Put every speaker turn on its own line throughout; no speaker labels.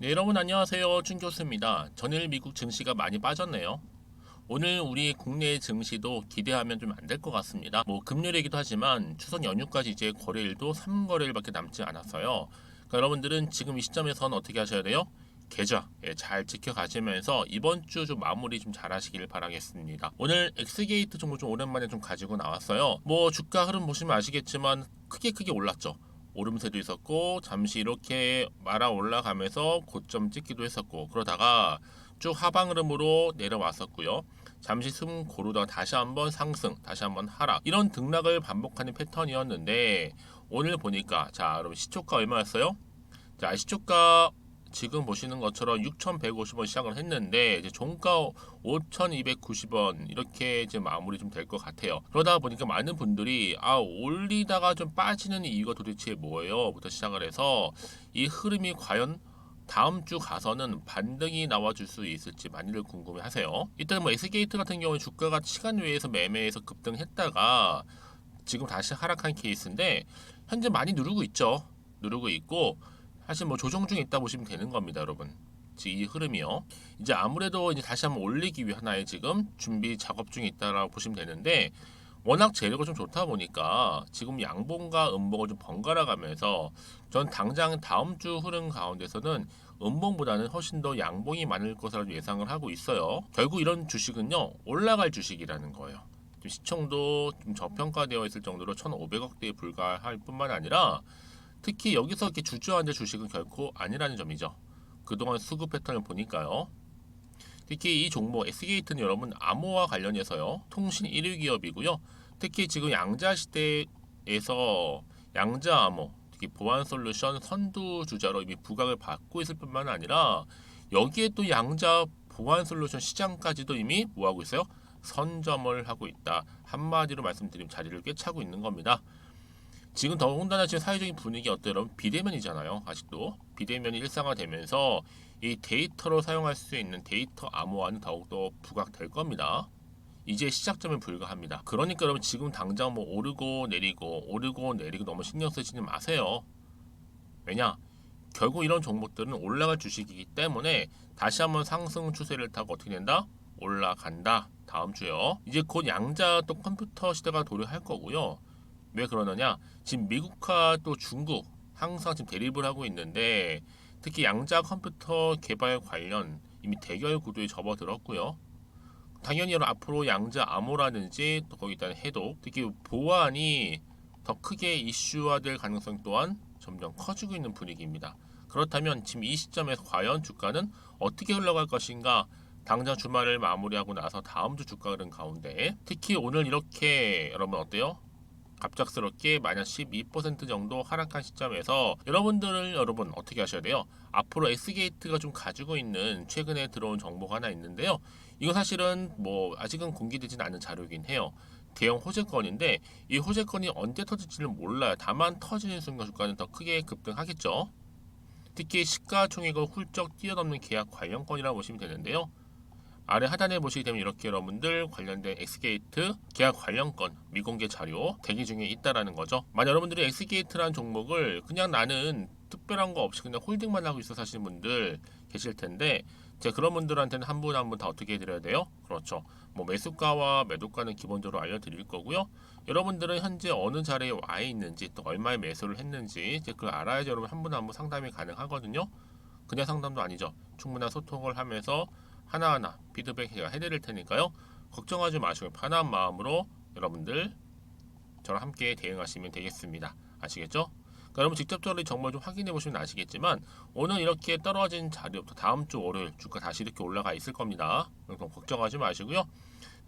네, 여러분 안녕하세요. 준 교수입니다. 전일 미국 증시가 많이 빠졌네요. 오늘 우리 국내 증시도 기대하면 좀 안 될 것 같습니다. 뭐 금요일이기도 하지만 추석 연휴까지 이제 거래일도 3거래일밖에 남지 않았어요. 그러니까 여러분들은 지금 이 시점에서는 어떻게 하셔야 돼요? 계좌 잘 지켜가시면서 이번 주 좀 마무리 좀 잘 하시길 바라겠습니다. 오늘 엑스게이트 정보 좀 오랜만에 좀 가지고 나왔어요. 뭐 주가 흐름 보시면 아시겠지만 크게 올랐죠. 오름세도 있었고 잠시 이렇게 말아 올라가면서 고점 찍기도 했었고 그러다가 쭉 하방 흐름으로 내려왔었고요. 잠시 숨 고르다가 다시 한번 상승, 다시 한번 하락 이런 등락을 반복하는 패턴이었는데 오늘 보니까 자 여러분 시초가 얼마였어요? 자 시초가 지금 보시는 것처럼 6,150원 시작을 했는데 이제 종가 5,290원 이렇게 이제 마무리 좀 될 것 같아요. 그러다 보니까 많은 분들이 올리다가 좀 빠지는 이유가 도대체 뭐예요? 부터 시작을 해서 이 흐름이 과연 다음 주 가서는 반등이 나와줄 수 있을지 많이들 궁금해하세요. 일단 뭐 S게이트 같은 경우는 주가가 시간 외에서 매매해서 급등했다가 지금 다시 하락한 케이스인데 현재 많이 누르고 있죠. 누르고 있고 사실 뭐 조정 중에 있다 보시면 되는 겁니다, 여러분. 지금 이 흐름이요. 이제 아무래도 이제 다시 한번 올리기 위해 하나의 지금 준비 작업 중에 있다라고 보시면 되는데 워낙 재료가 좀 좋다 보니까 지금 양봉과 음봉을 좀 번갈아 가면서 전 당장 다음 주 흐름 가운데서는 음봉보다는 훨씬 더 양봉이 많을 것으로 예상을 하고 있어요. 결국 이런 주식은요 올라갈 주식이라는 거예요. 시총도 좀 저평가되어 있을 정도로 1,500억대에 불과할 뿐만 아니라 특히 여기서 이렇게 주저앉을 주식은 결코 아니라는 점이죠. 그동안 수급 패턴을 보니까요. 특히 이 종목 S게이트는 여러분 암호와 관련해서요. 통신 1위 기업이고요. 특히 지금 양자 시대에서 양자 암호, 특히 보안 솔루션 선두 주자로 이미 부각을 받고 있을 뿐만 아니라 여기에 또 양자 보안 솔루션 시장까지도 이미 뭐 하고 있어요? 선점을 하고 있다. 한마디로 말씀드리면 자리를 꿰차고 있는 겁니다. 지금 더군다나 지금 사회적인 분위기 어때요? 여러분 비대면이잖아요. 아직도 비대면이 일상화되면서 이 데이터로 사용할 수 있는 데이터 암호화는 더욱더 부각될 겁니다. 이제 시작점에 불과합니다. 그러니까 여러분 지금 당장 뭐 오르고 내리고 너무 신경 쓰시지 마세요. 왜냐? 결국 이런 종목들은 올라갈 주식이기 때문에 다시 한번 상승 추세를 타고 어떻게 된다? 올라간다. 다음 주요. 이제 곧 양자 또 컴퓨터 시대가 도래할 거고요. 왜 그러느냐? 지금 미국과 또 중국 항상 지금 대립을 하고 있는데 특히 양자 컴퓨터 개발 관련 이미 대결 구도에 접어들었고요. 당연히 앞으로 양자 암호라든지 또 거기다 해독 특히 보안이 더 크게 이슈화될 가능성 또한 점점 커지고 있는 분위기입니다. 그렇다면 지금 이 시점에서 과연 주가는 어떻게 흘러갈 것인가? 당장 주말을 마무리하고 나서 다음 주 주가 흐름 가운데 특히 오늘 이렇게 여러분 어때요? 갑작스럽게 마이너스 12% 정도 하락한 시점에서 여러분 어떻게 하셔야 돼요? 앞으로 S게이트가 좀 가지고 있는 최근에 들어온 정보가 하나 있는데요. 이거 사실은 뭐 아직은 공개되지는 않은 자료이긴 해요. 대형 호재건인데 이 호재건이 언제 터질지는 몰라요. 다만 터지는 순간 주가는 더 크게 급등하겠죠. 특히 시가총액을 훌쩍 뛰어넘는 계약 관련 건이라고 보시면 되는데요. 아래 하단에 보시게 되면 이렇게 여러분들 관련된 엑스게이트 계약 관련 건 미공개 자료 대기 중에 있다라는 거죠. 만약 여러분들이 엑스게이트라는 종목을 그냥 나는 특별한 거 없이 그냥 홀딩만 하고 있어 사시는 분들 계실 텐데 제가 그런 분들한테는 한 분 한 분 다 어떻게 해드려야 돼요? 그렇죠. 뭐 매수가와 매도가는 기본적으로 알려드릴 거고요. 여러분들은 현재 어느 자리에 와 있는지 또 얼마에 매수를 했는지 이제 그걸 알아야지 여러분 한 분 한 분 상담이 가능하거든요. 그냥 상담도 아니죠. 충분한 소통을 하면서 하나하나 피드백 해드릴 테니까요. 걱정하지 마시고 편한 마음으로 여러분들 저랑 함께 대응하시면 되겠습니다. 아시겠죠? 그러니까 여러분 직접적으로 정보를 좀 확인해 보시면 아시겠지만 오늘 이렇게 떨어진 자리부터 다음 주 월요일 주가 다시 이렇게 올라가 있을 겁니다. 그럼 걱정하지 마시고요.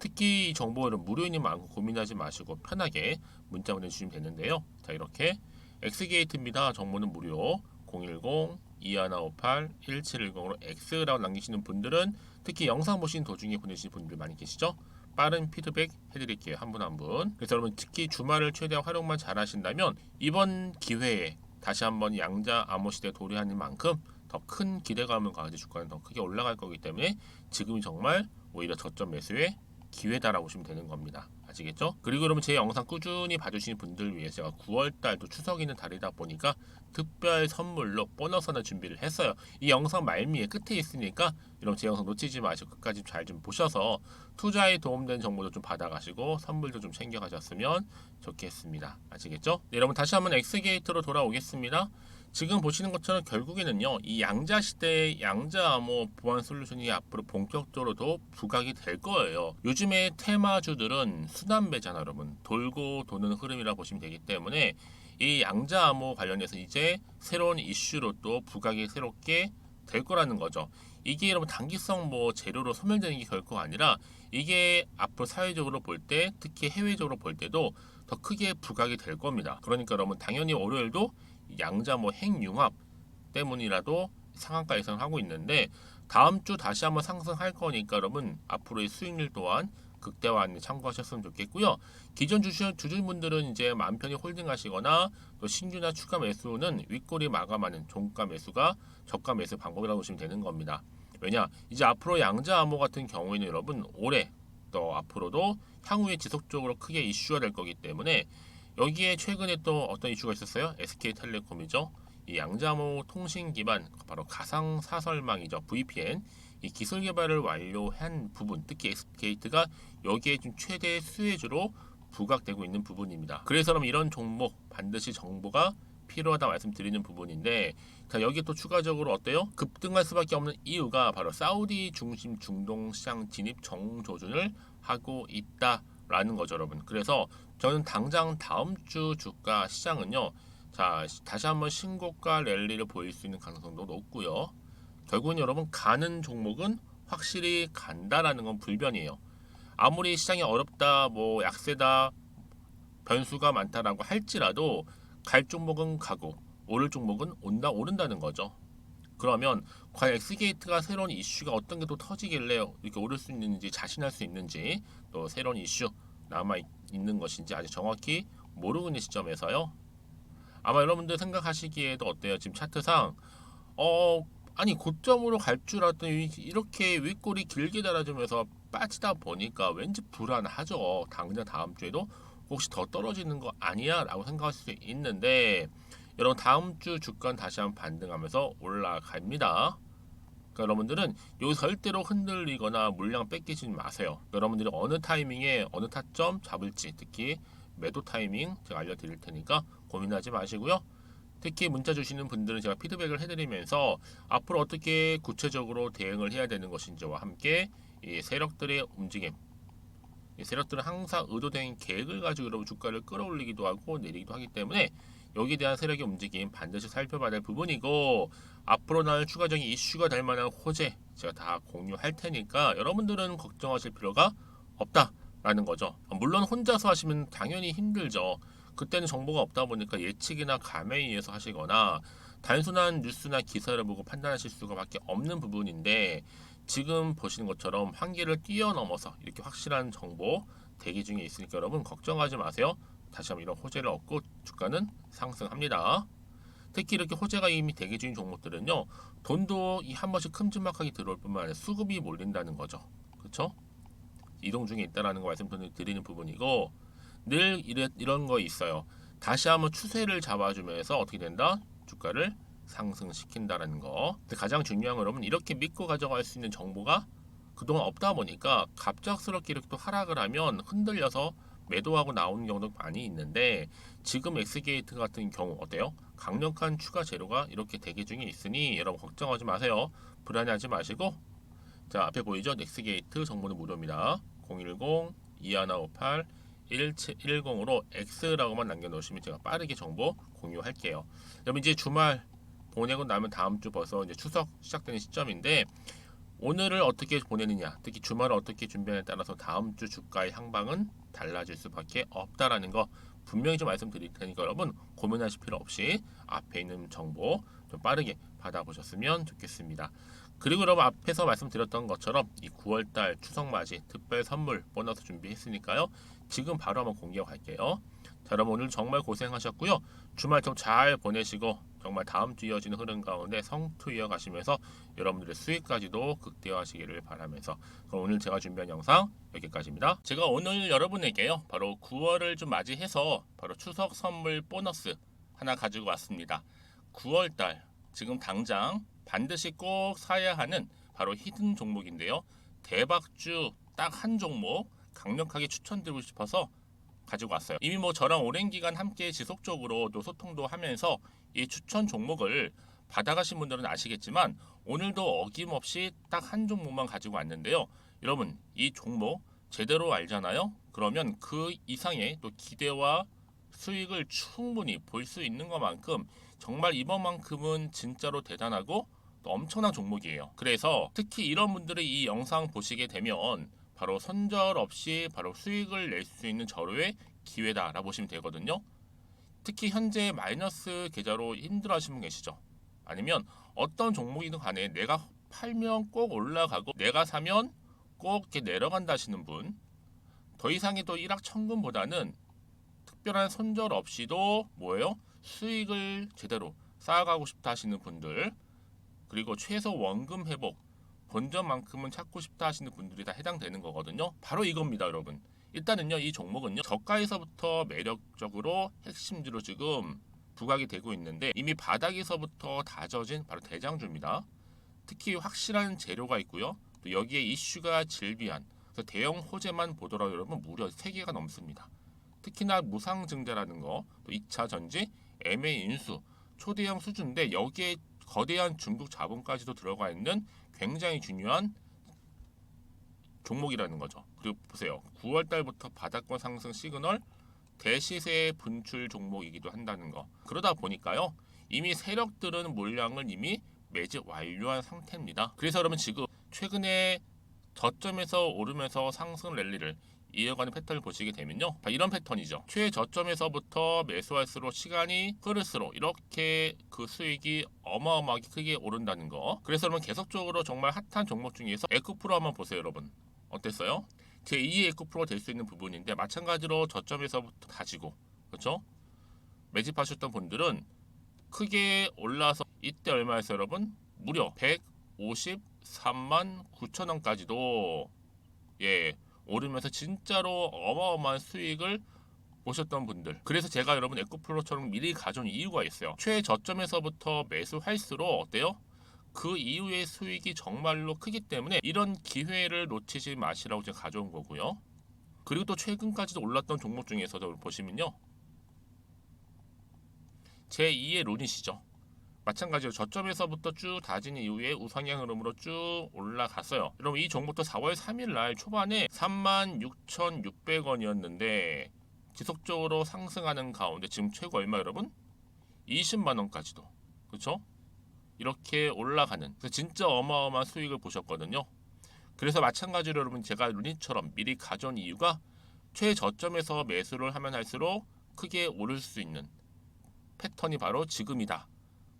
특히 이 정보를 무료인이 많고 고민하지 마시고 편하게 문자 보내주시면 되는데요. 자 이렇게 엑스게이트입니다. 정보는 무료 010-2158-1710으로 X라고 남기시는 분들은 특히 영상 보시는 도중에 보내시는 분들 많이 계시죠? 빠른 피드백 해드릴게요. 한 분 한 분. 그래서 여러분 특히 주말을 최대한 활용만 잘 하신다면 이번 기회에 다시 한번 양자 암호시대 도래하는 만큼 더 큰 기대감을 가지고 주가는 더 크게 올라갈 거기 때문에 지금이 정말 오히려 저점 매수의 기회다라고 보시면 되는 겁니다. 아시겠죠? 그리고 여러분 제 영상 꾸준히 봐주시는 분들 위해서 제가 9월달도 추석 있는 달이다 보니까 특별 선물로 보너스 하나 준비를 했어요. 이 영상 말미에 끝에 있으니까 여러분 제 영상 놓치지 마시고 끝까지 잘 좀 보셔서 투자에 도움되는 정보도 좀 받아가시고 선물도 좀 챙겨가셨으면 좋겠습니다. 아시겠죠? 네, 여러분 다시 한번 엑스게이트로 돌아오겠습니다. 지금 보시는 것처럼 결국에는요, 이 양자 시대의 양자 암호 보안 솔루션이 앞으로 본격적으로도 부각이 될 거예요. 요즘에 테마주들은 순환배잖아, 여러분. 돌고 도는 흐름이라 보시면 되기 때문에 이 양자 암호 관련해서 이제 새로운 이슈로 또 부각이 새롭게 될 거라는 거죠. 이게 여러분 단기성 뭐 재료로 소멸되는 게 결코 아니라 이게 앞으로 사회적으로 볼 때, 특히 해외적으로 볼 때도 더 크게 부각이 될 겁니다. 그러니까 여러분 당연히 월요일도 양자 뭐 핵융합 때문이라도 상한가 예상하고 있는데 다음 주 다시 한번 상승할 거니까 여러분 앞으로의 수익률 또한 극대화하는 데 참고하셨으면 좋겠고요. 기존 주주분들은 이제 마음 편히 홀딩하시거나 또 신규나 추가 매수는 윗꼬리 마감하는 종가 매수가 저가 매수 방법이라고 보시면 되는 겁니다. 왜냐 이제 앞으로 양자 암호 같은 경우에는 여러분 올해 또 앞으로도 향후에 지속적으로 크게 이슈가 될 거기 때문에 여기에 최근에 또 어떤 이슈가 있었어요? SK텔레콤이죠. 이 양자암호 통신 기반 바로 가상 사설망이죠. VPN 이 기술 개발을 완료한 부분, 특히 엑스게이트가 여기에 좀 최대 수혜주로 부각되고 있는 부분입니다. 그래서 그럼 이런 종목 반드시 정보가 필요하다 말씀드리는 부분인데 자 여기 또 추가적으로 어때요? 급등할 수밖에 없는 이유가 바로 사우디 중심 중동 시장 진입 정조준을 하고 있다라는 거죠, 여러분. 그래서 저는 당장 다음 주 주가 시장은요. 자, 다시 한번 신고가 랠리를 보일 수 있는 가능성도 높고요. 결국은 여러분 가는 종목은 확실히 간다라는 건 불변이에요. 아무리 시장이 어렵다, 뭐 약세다, 변수가 많다라고 할지라도 갈 종목은 가고 오를 종목은 오른다는 거죠. 그러면 과연 엑스게이트가 새로운 이슈가 어떤 게 또 터지길래 이렇게 오를 수 있는지 자신할 수 있는지 또 새로운 이슈 남아 있는 것인지 아직 정확히 모르고 있는 시점에서요. 아마 여러분들 생각하시기에도 어때요? 지금 차트상 아니 고점으로 갈 줄 알았더니 이렇게 윗골이 길게 달아주면서 빠지다 보니까 왠지 불안하죠. 당장 다음 주에도 혹시 더 떨어지는 거 아니야? 라고 생각할 수 있는데 여러분 다음 주 주가는 다시 한번 반등하면서 올라갑니다. 그러니까 여러분들은 여기서 절대로 흔들리거나 물량 뺏기지 마세요. 여러분들이 어느 타이밍에 어느 타점 잡을지 특히 매도 타이밍 제가 알려드릴 테니까 고민하지 마시고요. 특히 문자 주시는 분들은 제가 피드백을 해드리면서 앞으로 어떻게 구체적으로 대응을 해야 되는 것인지와 함께 이 세력들의 움직임 이 세력들은 항상 의도된 계획을 가지고 여러분 주가를 끌어올리기도 하고 내리기도 하기 때문에 여기에 대한 세력의 움직임 반드시 살펴봐야 될 부분이고 앞으로 나올 추가적인 이슈가 될 만한 호재 제가 다 공유할 테니까 여러분들은 걱정하실 필요가 없다라는 거죠. 물론 혼자서 하시면 당연히 힘들죠. 그때는 정보가 없다 보니까 예측이나 감에 의해서 하시거나 단순한 뉴스나 기사를 보고 판단하실 수가밖에 없는 부분인데 지금 보시는 것처럼 한계를 뛰어넘어서 이렇게 확실한 정보 대기 중에 있으니까 여러분 걱정하지 마세요. 다시 한번 이런 호재를 얻고 주가는 상승합니다. 특히 이렇게 호재가 이미 대기 중인 종목들은요 돈도 한 번씩 큼지막하게 들어올 뿐만 아니라 수급이 몰린다는 거죠. 그렇죠? 이동 중에 있다라는 거 말씀드리는 부분이고 늘 이런 거 있어요. 다시 한번 추세를 잡아주면서 어떻게 된다? 주가를 상승시킨다라는 거. 근데 가장 중요한 건 여러분 이렇게 믿고 가져갈 수 있는 정보가 그동안 없다 보니까 갑작스럽게 이렇게 또 하락을 하면 흔들려서 매도하고 나오는 경우도 많이 있는데 지금 엑스게이트 같은 경우 어때요? 강력한 추가 재료가 이렇게 대기 중에 있으니 여러분 걱정하지 마세요. 불안해하지 마시고 자 앞에 보이죠? 엑스게이트 정보는 무료입니다. 010-2158 1710으로 X라고만 남겨놓으시면 제가 빠르게 정보 공유할게요. 여러분 이제 주말 보내고 나면 다음 주 벌써 이제 추석 시작되는 시점인데 오늘을 어떻게 보내느냐, 특히 주말을 어떻게 준비하느냐에 따라서 다음 주 주가의 향방은 달라질 수밖에 없다라는 거 분명히 좀 말씀드릴 테니까 여러분 고민하실 필요 없이 앞에 있는 정보 좀 빠르게 받아보셨으면 좋겠습니다. 그리고 여러분 앞에서 말씀드렸던 것처럼 이 9월달 추석맞이 특별 선물 보너스 준비했으니까요. 지금 바로 한번 공개할게요. 자, 여러분 오늘 정말 고생하셨고요. 주말 좀 잘 보내시고 정말 다음 주 이어지는 흐름 가운데 성투 이어가시면서 여러분들의 수익까지도 극대화하시기를 바라면서 그럼 오늘 제가 준비한 영상 여기까지입니다. 제가 오늘 여러분에게요 바로 9월을 좀 맞이해서 바로 추석 선물 보너스 하나 가지고 왔습니다. 9월달 지금 당장 반드시 꼭 사야 하는 바로 히든 종목인데요. 대박주 딱 한 종목 강력하게 추천드리고 싶어서 가지고 왔어요. 이미 뭐 저랑 오랜 기간 함께 지속적으로 또 소통도 하면서 이 추천 종목을 받아가신 분들은 아시겠지만 오늘도 어김없이 딱 한 종목만 가지고 왔는데요. 여러분 이 종목 제대로 알잖아요. 그러면 그 이상의 또 기대와 수익을 충분히 볼 수 있는 것만큼 정말 이번만큼은 진짜로 대단하고 또 엄청난 종목이에요. 그래서 특히 이런 분들이 이 영상 보시게 되면 바로 손절 없이 바로 수익을 낼 수 있는 절호의 기회다라고 보시면 되거든요. 특히 현재 마이너스 계좌로 힘들어하시는 분 계시죠? 아니면 어떤 종목이든 간에 내가 팔면 꼭 올라가고 내가 사면 꼭 이렇게 내려간다 하시는 분, 더 이상의 또 일확천금보다는 특별한 손절 없이도 뭐예요? 수익을 제대로 쌓아가고 싶다 하시는 분들, 그리고 최소 원금 회복 본전만큼은 찾고 싶다 하시는 분들이 다 해당되는 거거든요. 바로 이겁니다, 여러분. 일단은요, 이 종목은요, 저가에서부터 매력적으로 핵심주로 지금 부각이 되고 있는데 이미 바닥에서부터 다져진 바로 대장주입니다. 특히 확실한 재료가 있고요. 또 여기에 이슈가 질비한 그래서 대형 호재만 보더라도 여러분 무려 3개가 넘습니다. 특히나 무상증자라는 거, 또 2차 전지, MA 인수, 초대형 수준인데 여기에 거대한 중국 자본까지도 들어가 있는 굉장히 중요한 종목이라는 거죠. 그리고 보세요. 9월 달부터 바닥권 상승 시그널 대시세 분출 종목이기도 한다는 거. 그러다 보니까요. 이미 세력들은 물량을 이미 매집 완료한 상태입니다. 그래서 여러분 지금 최근에 저점에서 오르면서 상승 랠리를 이어가는 패턴을 보시게 되면요. 이런 패턴이죠. 최저점에서부터 매수할수록 시간이 흐를수록 이렇게 그 수익이 어마어마하게 크게 오른다는 거. 그래서 여러분 계속적으로 정말 핫한 종목 중에서 에코프로 한번 보세요, 여러분. 어땠어요? 제2의 에코프로가 될 수 있는 부분인데 마찬가지로 저점에서부터 다지고 그렇죠? 매집하셨던 분들은 크게 올라서 이때 얼마였어요, 여러분? 무려 153만 9천 원까지도 예 오르면서 진짜로 어마어마한 수익을 보셨던 분들. 그래서 제가 여러분 에코프로처럼 미리 가져온 이유가 있어요. 최저점에서부터 매수할수록 어때요? 그 이후의 수익이 정말로 크기 때문에 이런 기회를 놓치지 마시라고 제가 가져온 거고요. 그리고 또 최근까지도 올랐던 종목 중에서도 보시면요. 제2의 룬이시죠. 마찬가지로 저점에서부터 쭉 다진 이후에 우상향 흐름으로 쭉 올라갔어요. 여러분 이 종목도 4월 3일 날 초반에 36,600원이었는데 지속적으로 상승하는 가운데 지금 최고 얼마 여러분? 20만 원까지도 그렇죠? 이렇게 올라가는 진짜 어마어마한 수익을 보셨거든요. 그래서 마찬가지로 여러분 제가 루닛처럼 미리 가져온 이유가 최저점에서 매수를 하면 할수록 크게 오를 수 있는 패턴이 바로 지금이다.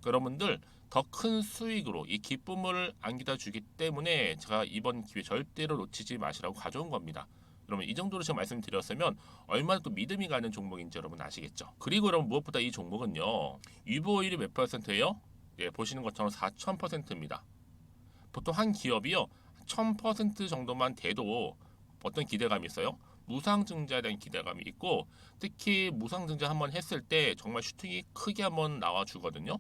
여러분들 더 큰 수익으로 이 기쁨을 안겨다 주기 때문에 제가 이번 기회 절대로 놓치지 마시라고 가져온 겁니다. 여러분 이 정도로 제가 말씀드렸으면 얼마나 또 믿음이 가는 종목인지 여러분 아시겠죠? 그리고 여러분 무엇보다 이 종목은요. 유보율이 몇 %예요? 예, 보시는 것처럼 4,000%입니다. 보통 한 기업이요 1,000% 정도만 돼도 어떤 기대감이 있어요? 무상증자에 대한 기대감이 있고 특히 무상증자 한번 했을 때 정말 슈팅이 크게 한번 나와주거든요.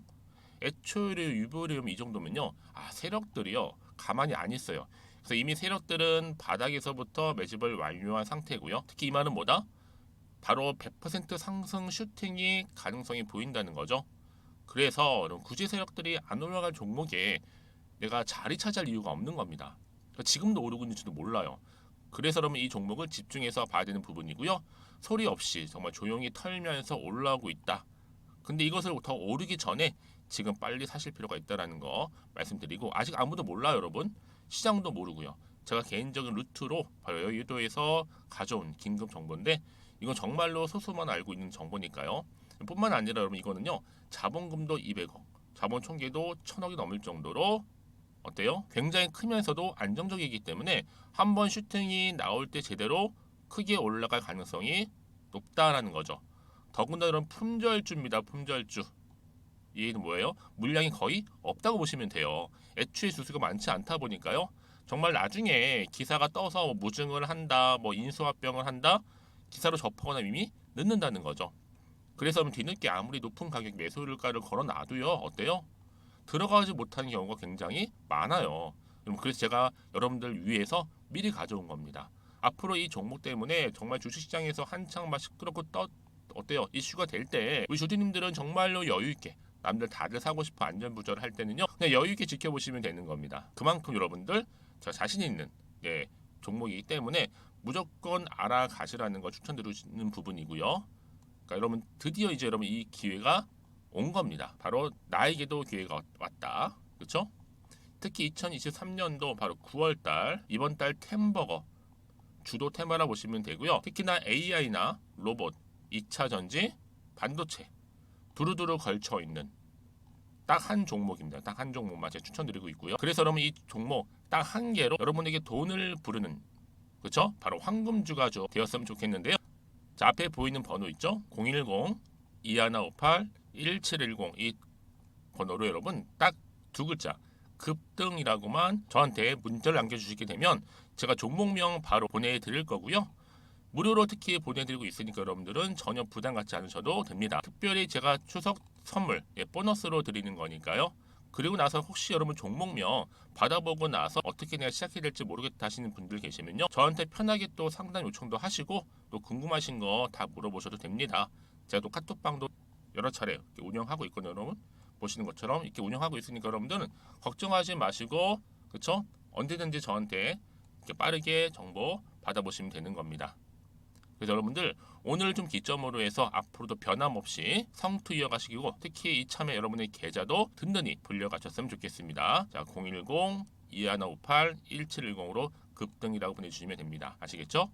애초에 유보율이 이 정도면요, 세력들이요 가만히 안 있어요. 그래서 이미 세력들은 바닥에서부터 매집을 완료한 상태고요. 특히 이 말은 뭐다? 바로 100% 상승 슈팅이 가능성이 보인다는 거죠. 그래서 굳이 세력들이 안 올라갈 종목에 내가 자리 차지할 이유가 없는 겁니다. 지금도 오르고 있는지도 몰라요. 그래서 그러면 이 종목을 집중해서 봐야 되는 부분이고요. 소리 없이 정말 조용히 털면서 올라오고 있다. 근데 이것을 더 오르기 전에 지금 빨리 사실 필요가 있다는 거 말씀드리고 아직 아무도 몰라요, 여러분. 시장도 모르고요. 제가 개인적인 루트로 바로 여의도에서 가져온 긴급 정보인데 이건 정말로 소수만 알고 있는 정보니까요. 뿐만 아니라 여러분 이거는요. 자본금도 200억, 자본 총계도 1,000억이 넘을 정도로 어때요? 굉장히 크면서도 안정적이기 때문에 한번 슈팅이 나올 때 제대로 크게 올라갈 가능성이 높다라는 거죠. 더군다나 이런 품절주입니다. 품절주. 얘는 뭐예요? 물량이 거의 없다고 보시면 돼요. 애초에 주수가 많지 않다 보니까요. 정말 나중에 기사가 떠서 뭐 무증을 한다, 뭐 인수합병을 한다, 기사로 접하거나 이미 늦는다는 거죠. 그래서 뒤늦게 아무리 높은 가격 매수가를 걸어놔도요, 어때요? 들어가지 못하는 경우가 굉장히 많아요. 그래서 제가 여러분들 위해서 미리 가져온 겁니다. 앞으로 이 종목 때문에 정말 주식시장에서 한창 막 시끄럽고 어때요? 이슈가 될 때 우리 주주님들은 정말로 여유 있게 남들 다들 사고 싶어 안전부절을 할 때는요, 그냥 여유 있게 지켜보시면 되는 겁니다. 그만큼 여러분들 저 자신 있는 종목이기 때문에 무조건 알아가시라는 거 추천드리는 부분이고요. 그러니까 여러분 드디어 이제 여러분 이 기회가 온 겁니다. 바로 나에게도 기회가 왔다. 그렇죠? 특히 2023년도 바로 9월달 이번 달 템버거 주도 테마라 보시면 되고요. 특히나 AI나 로봇, 2차 전지, 반도체 두루두루 걸쳐 있는 딱 한 종목입니다. 딱 한 종목만 제가 추천드리고 있고요. 그래서 여러분 이 종목 딱 한 개로 여러분에게 돈을 부르는 그렇죠? 바로 황금주가 되었으면 좋겠는데요. 자, 앞에 보이는 번호 있죠? 010-2158-1710 이 번호로 여러분 딱 두 글자 급등이라고만 저한테 문자를 남겨주시게 되면 제가 종목명 바로 보내드릴 거고요. 무료로 특히 보내드리고 있으니까 여러분들은 전혀 부담 갖지 않으셔도 됩니다. 특별히 제가 추석 선물 보너스로 드리는 거니까요. 그리고 나서 혹시 여러분 종목명 받아보고 나서 어떻게 내가 시작해야 될지 모르겠다 하시는 분들 계시면요, 저한테 편하게 또 상담 요청도 하시고 또 궁금하신 거 다 물어보셔도 됩니다. 제가 또 카톡방도 여러 차례 이렇게 운영하고 있거든요. 여러분 보시는 것처럼 이렇게 운영하고 있으니까 여러분들은 걱정하지 마시고 그쵸? 언제든지 저한테 이렇게 빠르게 정보 받아보시면 되는 겁니다. 그래서 여러분들 오늘 좀 기점으로 해서 앞으로도 변함없이 성투 이어가시고 특히 이참에 여러분의 계좌도 든든히 불려가셨으면 좋겠습니다. 자, 010-2158-1710으로 급등이라고 보내주시면 됩니다. 아시겠죠?